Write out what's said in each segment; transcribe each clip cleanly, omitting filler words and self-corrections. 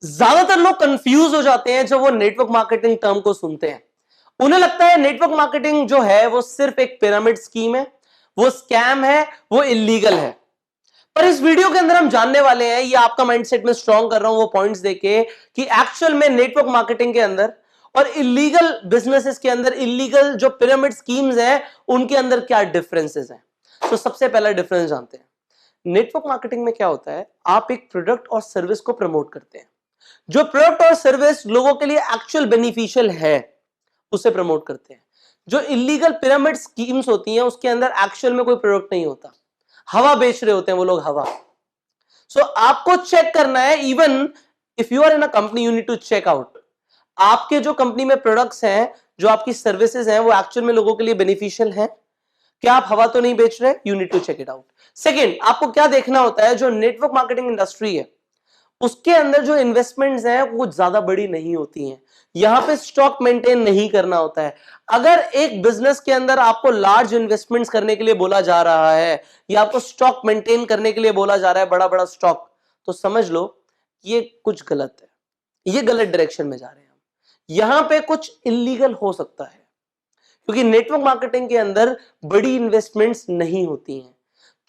ज्यादातर लोग कंफ्यूज हो जाते हैं जब वो नेटवर्क मार्केटिंग टर्म को सुनते हैं। उन्हें लगता है नेटवर्क मार्केटिंग जो है वो सिर्फ एक पिरामिड स्कीम है, वो स्कैम है, वो इलीगल है। पर इस वीडियो के अंदर हम जानने वाले हैं, ये आपका माइंडसेट में स्ट्रॉन्ग कर रहा हूं वो पॉइंट्स देके, कि एक्चुअल में नेटवर्क मार्केटिंग के अंदर और इलीगल बिजनेसेस के अंदर, इलीगल जो पिरामिड स्कीम्स हैं उनके अंदर क्या डिफरेंसेस हैं। तो सबसे पहला डिफरेंस जानते हैं। नेटवर्क मार्केटिंग में क्या होता है, आप एक प्रोडक्ट और सर्विस को प्रमोट करते हैं। जो प्रोडक्ट और सर्विस लोगों के लिए एक्चुअल बेनिफिशियल है उसे प्रमोट करते हैं। जो इलीगल पिरामिड स्कीम्स होती हैं उसके अंदर एक्चुअल में कोई प्रोडक्ट नहीं होता, हवा बेच रहे होते हैं वो लोग, हवा। सो आपको चेक करना है, even if you are in a company you need to check out आपके जो कंपनी में प्रोडक्ट्स हैं, जो आपकी सर्विसेज हैं, वो एक्चुअल में लोगों के लिए बेनिफिशियल है, क्या आप हवा तो नहीं बेच रहे। You need to check it out. Second, आपको क्या देखना होता है, जो नेटवर्क मार्केटिंग इंडस्ट्री है उसके अंदर जो इन्वेस्टमेंट्स हैं वो ज्यादा बड़ी नहीं होती हैं। यहां पे स्टॉक मेंटेन नहीं करना होता है। अगर एक बिजनेस के अंदर आपको लार्ज इन्वेस्टमेंट्स करने के लिए बोला जा रहा है या आपको स्टॉक मेंटेन करने के लिए बोला जा रहा है, बड़ा बड़ा स्टॉक, तो समझ लो ये कुछ गलत है, ये गलत डायरेक्शन में जा रहे हैं हम। यहां पे कुछ इलीगल हो सकता है, क्योंकि नेटवर्क मार्केटिंग के अंदर बड़ी इन्वेस्टमेंट्स नहीं होती हैं।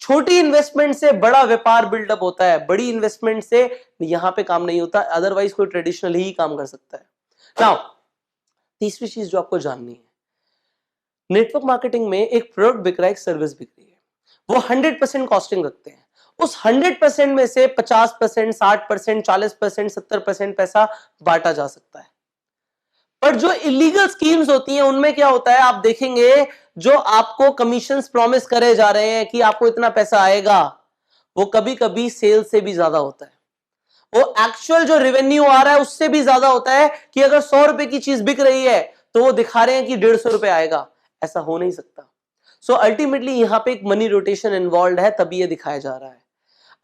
छोटी इन्वेस्टमेंट से बड़ा व्यापार बिल्डअप होता है, बड़ी इन्वेस्टमेंट से यहां पे काम नहीं होता, अदरवाइज कोई ट्रेडिशनल ही काम कर सकता है। नाउ तीसरी चीज जो आपको जाननी है, नेटवर्क मार्केटिंग में एक प्रोडक्ट बिक रहा है, एक सर्विस बिक रही है, वो 100% कॉस्टिंग रखते हैं। उस 100% में से 50%, 60%, 40%, 70% पैसा बांटा जा सकता है। पर जो इलीगल स्कीम्स होती हैं उनमें क्या होता है, आप देखेंगे जो आपको कमीशंस प्रॉमिस करे जा रहे हैं कि आपको इतना पैसा आएगा, वो कभी कभी सेल्स से भी ज्यादा होता है। वो एक्चुअल जो रेवेन्यू आ रहा है उससे भी ज्यादा होता है, कि अगर 100 रुपए की चीज बिक रही है तो वो दिखा रहे हैं कि 150 रुपए आएगा। ऐसा हो नहीं सकता। सो अल्टीमेटली यहां पे एक मनी रोटेशन इन्वॉल्व है, तभी ये दिखाया जा रहा है।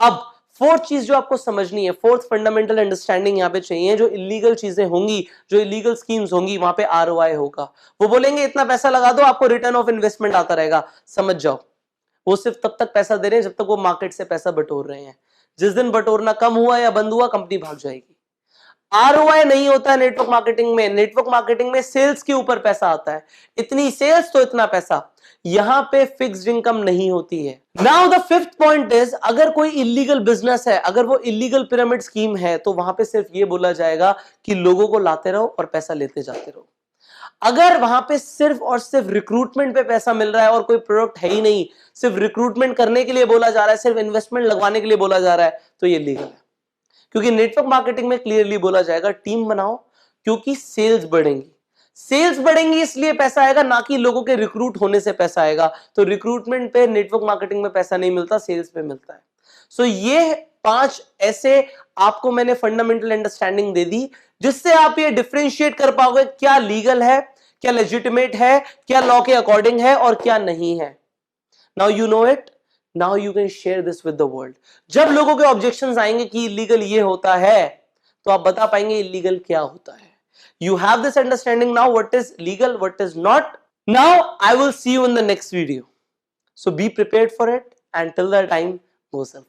अब फोर्थ चीज जो आपको समझनी है, फोर्थ फंडामेंटल अंडरस्टैंडिंग यहां पे चाहिए, जो इलीगल चीजें होंगी, जो इलीगल स्कीम्स होंगी, वहां पे आरओआई होगा। वो बोलेंगे इतना पैसा लगा दो आपको रिटर्न ऑफ इन्वेस्टमेंट आता रहेगा। समझ जाओ, वो सिर्फ तब तक पैसा दे रहे हैं जब तक वो मार्केट से पैसा बटोर रहे हैं। जिस दिन बटोरना कम हुआ या बंद हुआ, कंपनी भाग जाएगी। आरओआई नहीं होता है नेटवर्क मार्केटिंग में। नेटवर्क मार्केटिंग में सेल्स के ऊपर पैसा आता है, इतनी सेल्स तो इतना पैसा। यहां पे फिक्स्ड इनकम नहीं होती है। Now the fifth point is, अगर कोई इलीगल बिजनेस है, अगर वो इलीगल पिरामिड स्कीम है, तो वहां पे सिर्फ ये बोला जाएगा कि लोगों को लाते रहो और पैसा लेते जाते रहो। अगर वहां पे सिर्फ और सिर्फ रिक्रूटमेंट पे पैसा मिल रहा है और कोई प्रोडक्ट है ही नहीं, सिर्फ रिक्रूटमेंट करने के लिए बोला जा रहा है, सिर्फ इन्वेस्टमेंट लगवाने के लिए बोला जा रहा है, तो ये लीगल है। क्योंकि नेटवर्क मार्केटिंग में क्लियरली बोला जाएगा टीम बनाओ, क्योंकि सेल्स बढ़ेंगी। सेल्स बढ़ेंगी इसलिए पैसा आएगा, ना कि लोगों के रिक्रूट होने से पैसा आएगा। तो रिक्रूटमेंट पे नेटवर्क मार्केटिंग में पैसा नहीं मिलता, सेल्स पे मिलता है। सो ये 5 ऐसे आपको मैंने फंडामेंटल अंडरस्टैंडिंग दे दी, जिससे आप ये डिफरेंशिएट कर पाओगे क्या लीगल है, क्या लेजिटिमेट है, क्या लॉ के अकॉर्डिंग है और क्या नहीं है। Now you know it, now you can share this with the world. जब लोगों के ऑब्जेक्शंस आएंगे कि इलीगल ये होता है, तो आप बता पाएंगे इलीगल क्या होता है। You have this understanding now what is legal, what is not. Now I will see you in the next video. So be prepared for it, and till that time, go self.